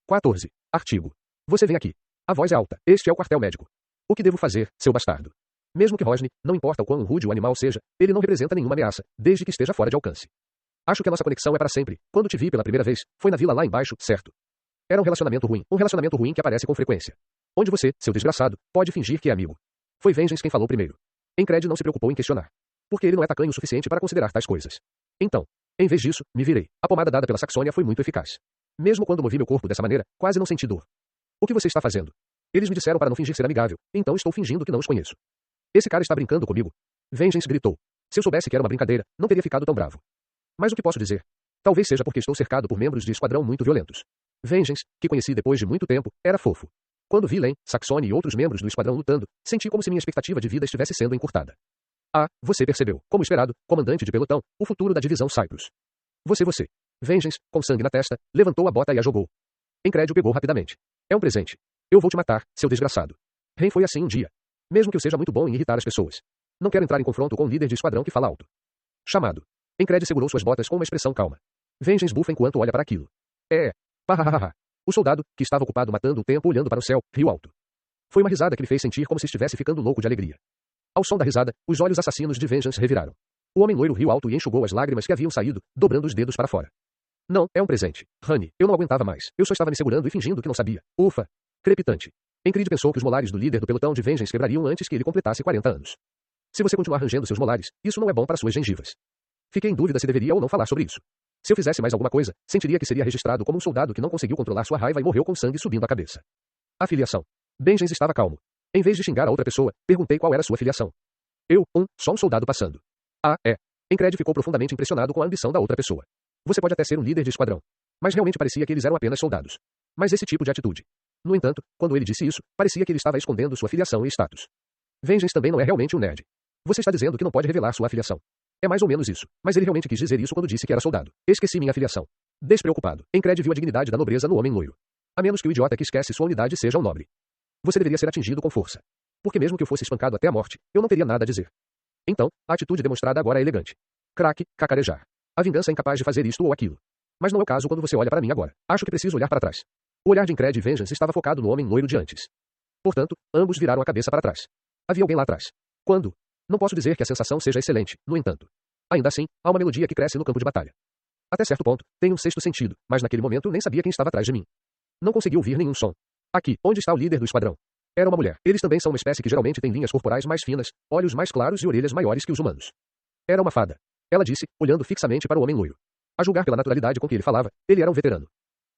14. Artigo. Você vem aqui. A voz é alta. Este é o quartel médico. O que devo fazer, seu bastardo? Mesmo que rosne, não importa o quão rude o animal seja, ele não representa nenhuma ameaça, desde que esteja fora de alcance. Acho que a nossa conexão é para sempre. Quando te vi pela primeira vez, foi na vila lá embaixo, certo? Era um relacionamento ruim que aparece com frequência. Onde você, seu desgraçado, pode fingir que é amigo. Foi Vengeance quem falou primeiro. Encred não se preocupou em questionar. Porque ele não é tacanho o suficiente para considerar tais coisas. Então, em vez disso, me virei. A pomada dada pela Saxônia foi muito eficaz. Mesmo quando movi meu corpo dessa maneira, quase não senti dor. O que você está fazendo? Eles me disseram para não fingir ser amigável, então estou fingindo que não os conheço. Esse cara está brincando comigo. Vengeance gritou. Se eu soubesse que era uma brincadeira, não teria ficado tão bravo. Mas o que posso dizer? Talvez seja porque estou cercado por membros de esquadrão muito violentos. Vengeance, que conheci depois de muito tempo, era fofo. Quando vi Len, Saxone e outros membros do esquadrão lutando, senti como se minha expectativa de vida estivesse sendo encurtada. Ah, você percebeu, como esperado, comandante de pelotão, o futuro da divisão Cyprus. Você. Vengeance, com sangue na testa, levantou a bota e a jogou. Encred o pegou rapidamente. É um presente. Eu vou te matar, seu desgraçado. Ren foi assim um dia. Mesmo que eu seja muito bom em irritar as pessoas. Não quero entrar em confronto com um líder de esquadrão que fala alto. Chamado. Encred segurou suas botas com uma expressão calma. Vengeance bufa enquanto olha para aquilo. Pahahaha. O soldado, que estava ocupado matando o tempo olhando para o céu, riu alto. Foi uma risada que lhe fez sentir como se estivesse ficando louco de alegria. Ao som da risada, os olhos assassinos de Vengeance reviraram. O homem loiro riu alto e enxugou as lágrimas que haviam saído, dobrando os dedos para fora. Não, é um presente. Honey, eu não aguentava mais. Eu só estava me segurando e fingindo que não sabia. Ufa. Crepitante. Encred pensou que os molares do líder do pelotão de Vengeance quebrariam antes que ele completasse 40 anos. Se você continuar rangendo seus molares, isso não é bom para suas gengivas. Fiquei em dúvida se deveria ou não falar sobre isso. Se eu fizesse mais alguma coisa, sentiria que seria registrado como um soldado que não conseguiu controlar sua raiva e morreu com sangue subindo a cabeça. A filiação. Vengeance estava calmo. Em vez de xingar a outra pessoa, perguntei qual era sua filiação. Só um soldado passando. Ah, é. Encred ficou profundamente impressionado com a ambição da outra pessoa. Você pode até ser um líder de esquadrão. Mas realmente parecia que eles eram apenas soldados. Mas esse tipo de atitude. No entanto, quando ele disse isso, parecia que ele estava escondendo sua filiação e status. Vengeance também não é realmente um nerd. Você está dizendo que não pode revelar sua afiliação. É mais ou menos isso, mas ele realmente quis dizer isso quando disse que era soldado. Esqueci minha afiliação. Despreocupado, Encred viu a dignidade da nobreza no homem loiro. A menos que o idiota que esquece sua unidade seja um nobre. Você deveria ser atingido com força. Porque mesmo que eu fosse espancado até a morte, eu não teria nada a dizer. Então, a atitude demonstrada agora é elegante. Craque, cacarejar. A vingança é incapaz de fazer isto ou aquilo. Mas não é o caso quando você olha para mim agora. Acho que preciso olhar para trás. O olhar de Encred e Vengeance estava focado no homem loiro de antes. Portanto, ambos viraram a cabeça para trás. Havia alguém lá atrás. Quando? Não posso dizer que a sensação seja excelente, no entanto. Ainda assim, há uma melodia que cresce no campo de batalha. Até certo ponto, tem um sexto sentido, mas naquele momento nem sabia quem estava atrás de mim. Não consegui ouvir nenhum som. Aqui, onde está o líder do esquadrão? Era uma mulher. Eles também são uma espécie que geralmente tem linhas corporais mais finas, olhos mais claros e orelhas maiores que os humanos. Era uma fada. Ela disse, olhando fixamente para o homem loiro. A julgar pela naturalidade com que ele falava, ele era um veterano.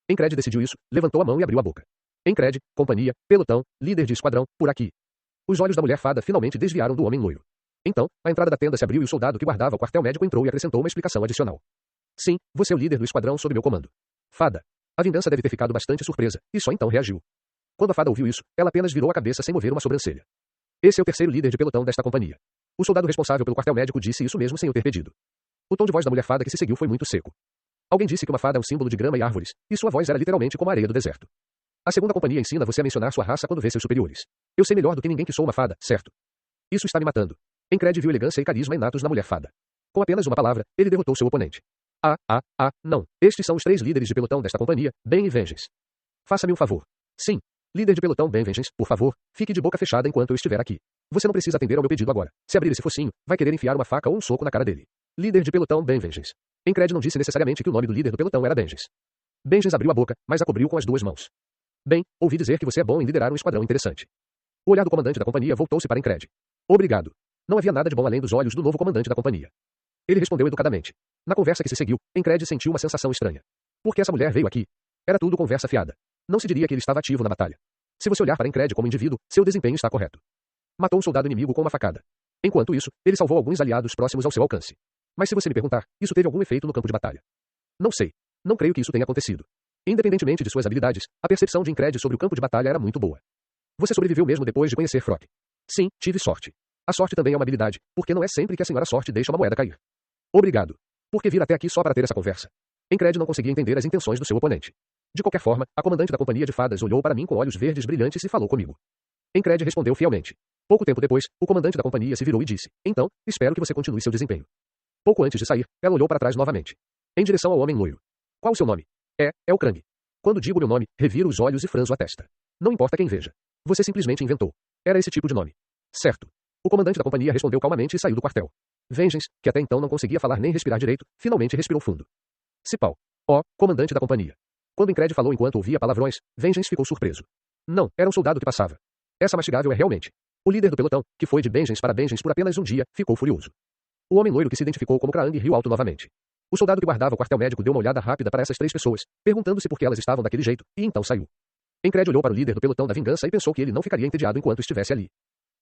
Encred decidiu isso, levantou a mão e abriu a boca. Encred, companhia, pelotão, líder de esquadrão, por aqui. Os olhos da mulher fada finalmente desviaram do homem loiro. Então, a entrada da tenda se abriu e o soldado que guardava o quartel médico entrou e acrescentou uma explicação adicional. Sim, você é o líder do esquadrão sob meu comando. Fada. A vingança deve ter ficado bastante surpresa, e só então reagiu. Quando a fada ouviu isso, ela apenas virou a cabeça sem mover uma sobrancelha. Esse é o terceiro líder de pelotão desta companhia. O soldado responsável pelo quartel médico disse isso mesmo sem eu ter pedido. O tom de voz da mulher fada que se seguiu foi muito seco. Alguém disse que uma fada é um símbolo de grama e árvores, e sua voz era literalmente como a areia do deserto. A segunda companhia ensina você a mencionar sua raça quando vê seus superiores. Eu sei melhor do que ninguém que sou uma fada, certo? Isso está me matando. Encred viu elegância e carisma inatos na mulher fada. Com apenas uma palavra, ele derrotou seu oponente. Não. Estes são os 3 líderes de pelotão desta companhia, Ben e Vengeance. Faça-me um favor. Sim. Líder de pelotão Ben Vengeance, por favor, fique de boca fechada enquanto eu estiver aqui. Você não precisa atender ao meu pedido agora. Se abrir esse focinho, vai querer enfiar uma faca ou um soco na cara dele. Líder de pelotão Ben Vengeance. Encred não disse necessariamente que o nome do líder do pelotão era Vengeance. Vengeance abriu a boca, mas a cobriu com as 2 mãos. Bem, ouvi dizer que você é bom em liderar um esquadrão interessante. O olhar do comandante da companhia voltou-se para Encred. Obrigado. Não havia nada de bom além dos olhos do novo comandante da companhia. Ele respondeu educadamente. Na conversa que se seguiu, Encred sentiu uma sensação estranha. Por que essa mulher veio aqui? Era tudo conversa fiada. Não se diria que ele estava ativo na batalha. Se você olhar para Encred como indivíduo, seu desempenho está correto. Matou um soldado inimigo com uma facada. Enquanto isso, ele salvou alguns aliados próximos ao seu alcance. Mas se você me perguntar, isso teve algum efeito no campo de batalha? Não sei. Não creio que isso tenha acontecido. Independentemente de suas habilidades, a percepção de Encred sobre o campo de batalha era muito boa. Você sobreviveu mesmo depois de conhecer Frock. Sim, tive sorte. A sorte também é uma habilidade, porque não é sempre que a senhora sorte deixa uma moeda cair. Obrigado. Por que vir até aqui só para ter essa conversa? Encred não conseguia entender as intenções do seu oponente. De qualquer forma, a comandante da companhia de fadas olhou para mim com olhos verdes brilhantes e falou comigo. Encred respondeu fielmente. Pouco tempo depois, o comandante da companhia se virou e disse, então, espero que você continue seu desempenho. Pouco antes de sair, ela olhou para trás novamente. Em direção ao homem loiro. Qual o seu nome? É o Krang. Quando digo meu nome, reviro os olhos e franzo a testa. Não importa quem veja. Você simplesmente inventou. Era esse tipo de nome. Certo. O comandante da companhia respondeu calmamente e saiu do quartel. Vengeance, que até então não conseguia falar nem respirar direito, finalmente respirou fundo. Cipal. Ó, comandante da companhia. Quando Incred falou enquanto ouvia palavrões, Vengeance ficou surpreso. Não, era um soldado que passava. Essa mastigável é realmente. O líder do pelotão, que foi de Vengeance para Vengeance por apenas um dia, ficou furioso. O homem loiro que se identificou como Kraang riu alto novamente. O soldado que guardava o quartel médico deu uma olhada rápida para essas 3 pessoas, perguntando-se por que elas estavam daquele jeito, e então saiu. Incred olhou para o líder do pelotão da vingança e pensou que ele não ficaria entediado enquanto estivesse ali.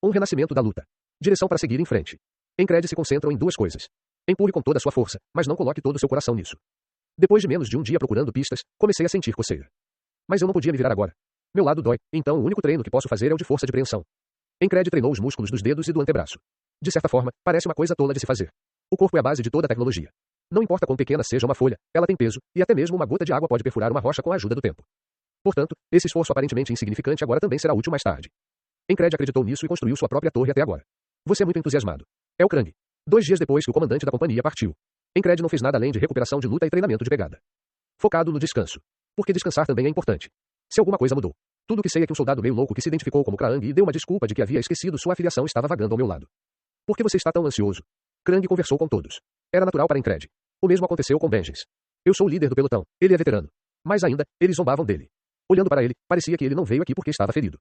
Um renascimento da luta. Direção para seguir em frente. Incred se concentra em 2 coisas. Empurre com toda a sua força, mas não coloque todo o seu coração nisso. Depois de menos de um dia procurando pistas, comecei a sentir coceira. Mas eu não podia me virar agora. Meu lado dói, então o único treino que posso fazer é o de força de preensão. Incred treinou os músculos dos dedos e do antebraço. De certa forma, parece uma coisa tola de se fazer. O corpo é a base de toda a tecnologia. Não importa quão pequena seja uma folha, ela tem peso, e até mesmo uma gota de água pode perfurar uma rocha com a ajuda do tempo. Portanto, esse esforço aparentemente insignificante agora também será útil mais tarde. Incred acreditou nisso e construiu sua própria torre até agora. Você é muito entusiasmado. É o Krang. 2 dias depois que o comandante da companhia partiu. Incred não fez nada além de recuperação de luta e treinamento de pegada. Focado no descanso. Porque descansar também é importante. Se alguma coisa mudou. Tudo o que sei é que um soldado meio louco que se identificou como Kraang e deu uma desculpa de que havia esquecido sua afiliação estava vagando ao meu lado. Por que você está tão ansioso? Krang conversou com todos. Era natural para Incred. O mesmo aconteceu com Vengeance. Eu sou o líder do pelotão, ele é veterano. Mais ainda, eles zombavam dele. Olhando para ele, parecia que ele não veio aqui porque estava ferido.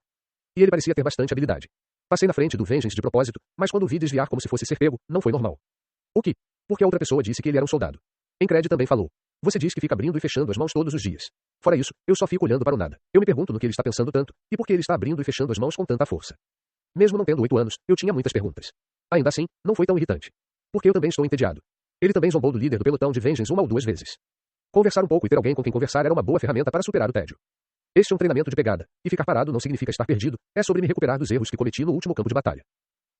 E ele parecia ter bastante habilidade. Passei na frente do Vengeance de propósito, mas quando o vi desviar como se fosse ser pego, não foi normal. O que? Porque a outra pessoa disse que ele era um soldado. Incred também falou. Você diz que fica abrindo e fechando as mãos todos os dias. Fora isso, eu só fico olhando para o nada. Eu me pergunto no que ele está pensando tanto, e por que ele está abrindo e fechando as mãos com tanta força. Mesmo não tendo 8 anos, eu tinha muitas perguntas. Ainda assim, não foi tão irritante. Porque eu também estou entediado. Ele também zombou do líder do pelotão de Vengeance 1 ou 2 vezes. Conversar um pouco e ter alguém com quem conversar era uma boa ferramenta para superar o tédio. Este é um treinamento de pegada, e ficar parado não significa estar perdido, é sobre me recuperar dos erros que cometi no último campo de batalha.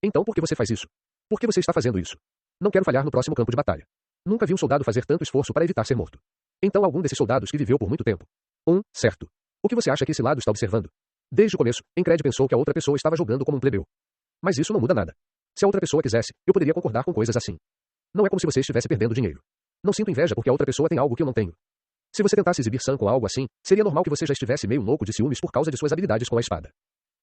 Então por que você faz isso? Por que você está fazendo isso? Não quero falhar no próximo campo de batalha. Nunca vi um soldado fazer tanto esforço para evitar ser morto. Então algum desses soldados que viveu por muito tempo. Certo. O que você acha que esse lado está observando? Desde o começo, Incred pensou que a outra pessoa estava jogando como um plebeu. Mas isso não muda nada. Se a outra pessoa quisesse, eu poderia concordar com coisas assim. Não é como se você estivesse perdendo dinheiro. Não sinto inveja porque a outra pessoa tem algo que eu não tenho. Se você tentasse exibir Sam com algo assim, seria normal que você já estivesse meio louco de ciúmes por causa de suas habilidades com a espada.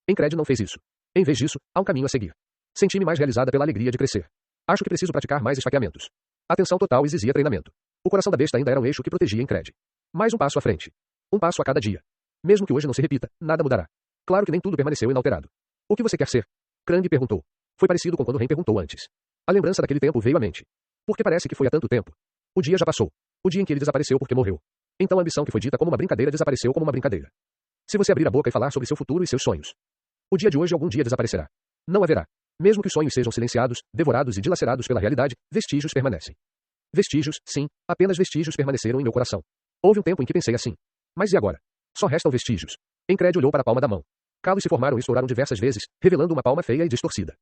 Incred não fez isso. Em vez disso, há um caminho a seguir. Senti-me mais realizada pela alegria de crescer. Acho que preciso praticar mais esfaqueamentos. Atenção total exigia treinamento. O coração da besta ainda era um eixo que protegia Incred. Mais um passo à frente. Um passo a cada dia. Mesmo que hoje não se repita, nada mudará. Claro que nem tudo permaneceu inalterado. O que você quer ser? Krang perguntou. Foi parecido com quando Ren perguntou antes. A lembrança daquele tempo veio à mente. Porque parece que foi há tanto tempo. O dia já passou. O dia em que ele desapareceu porque morreu. Então a ambição que foi dita como uma brincadeira desapareceu como uma brincadeira. Se você abrir a boca e falar sobre seu futuro e seus sonhos. O dia de hoje algum dia desaparecerá. Não haverá. Mesmo que os sonhos sejam silenciados, devorados e dilacerados pela realidade, vestígios permanecem. Vestígios, sim, apenas vestígios permaneceram em meu coração. Houve um tempo em que pensei assim. Mas e agora? Só restam vestígios. Incred olhou para a palma da mão. Calos se formaram e estouraram diversas vezes, revelando uma palma feia e distorcida.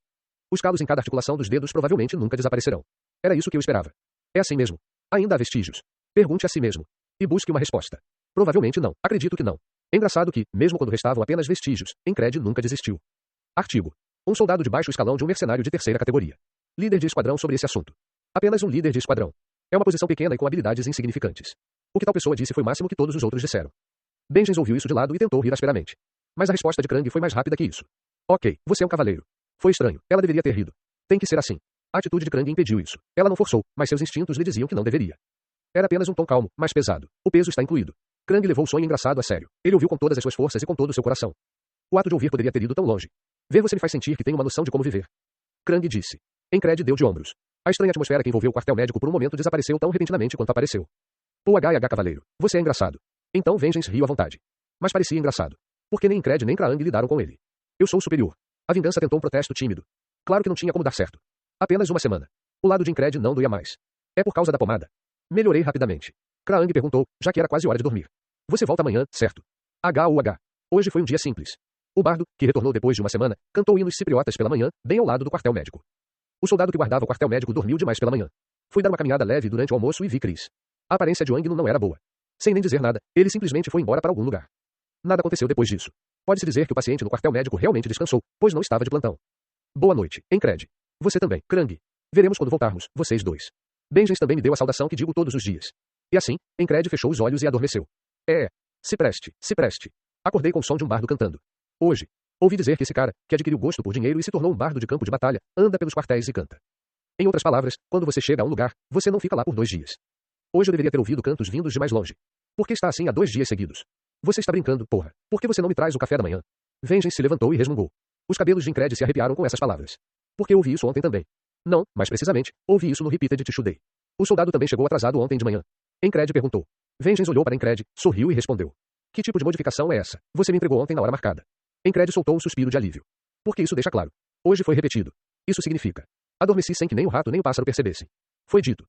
Os calos em cada articulação dos dedos provavelmente nunca desaparecerão. Era isso que eu esperava. É assim mesmo. Ainda há vestígios. Pergunte a si mesmo. E busque uma resposta. Provavelmente não. Acredito que não. Engraçado que, mesmo quando restavam apenas vestígios, Incred nunca desistiu. Artigo. Um soldado de baixo escalão de um mercenário de terceira categoria. Líder de esquadrão sobre esse assunto. Apenas um líder de esquadrão. É uma posição pequena e com habilidades insignificantes. O que tal pessoa disse foi o máximo que todos os outros disseram. Benjens ouviu isso de lado e tentou rir asperamente. Mas a resposta de Krang foi mais rápida que isso. Ok, você é um cavaleiro. Foi estranho, ela deveria ter rido. Tem que ser assim. A atitude de Krang impediu isso. Ela não forçou, mas seus instintos lhe diziam que não deveria. Era apenas um tom calmo, mas pesado. O peso está incluído. Krang levou o sonho engraçado a sério. Ele ouviu com todas as suas forças e com todo o seu coração. O ato de ouvir poderia ter ido tão longe. Ver você me faz sentir que tenho uma noção de como viver. Krang disse. Incred deu de ombros. A estranha atmosfera que envolveu o quartel médico por um momento desapareceu tão repentinamente quanto apareceu. Pô H cavaleiro, você é engraçado. Então Vengeance riu à vontade. Mas parecia engraçado. Porque nem Incred nem Kraang lidaram com ele. Eu sou o superior. A vingança tentou um protesto tímido. Claro que não tinha como dar certo. Apenas uma semana. O lado de Incred não doía mais. É por causa da pomada. Melhorei rapidamente. Kraang perguntou, já que era quase hora de dormir. Você volta amanhã, certo? H. Hoje foi um dia simples. O bardo, que retornou depois de uma semana, cantou hinos cipriotas pela manhã, bem ao lado do quartel médico. O soldado que guardava o quartel médico dormiu demais pela manhã. Fui dar uma caminhada leve durante o almoço e vi Chris. A aparência de Wang não era boa. Sem nem dizer nada, ele simplesmente foi embora para algum lugar. Nada aconteceu depois disso. Pode-se dizer que o paciente no quartel médico realmente descansou, pois não estava de plantão. Boa noite, Incred. Você também, Krang. Veremos quando voltarmos, vocês dois. Benjens também me deu a saudação que digo todos os dias. E assim, Incred fechou os olhos e adormeceu. Se preste, se preste. Acordei com o som de um bardo cantando. Hoje, ouvi dizer que esse cara, que adquiriu gosto por dinheiro e se tornou um bardo de campo de batalha, anda pelos quartéis e canta. Em outras palavras, quando você chega a um lugar, você não fica lá por 2 dias. Hoje eu deveria ter ouvido cantos vindos de mais longe. Por que está assim há 2 dias seguidos? Você está brincando, porra. Por que você não me traz o café da manhã? Vengeance se levantou e resmungou. Os cabelos de Incred se arrepiaram com essas palavras. Porque ouvi isso ontem também. Não, mais precisamente, ouvi isso no Repeated Today. O soldado também chegou atrasado ontem de manhã. Incred perguntou. Vengeance olhou para Incred, sorriu e respondeu. Que tipo de modificação é essa? Você me entregou ontem na hora marcada. Incred soltou um suspiro de alívio. Porque isso deixa claro. Hoje foi repetido. Isso significa. Adormeci sem que nem o rato nem o pássaro percebessem. Foi dito.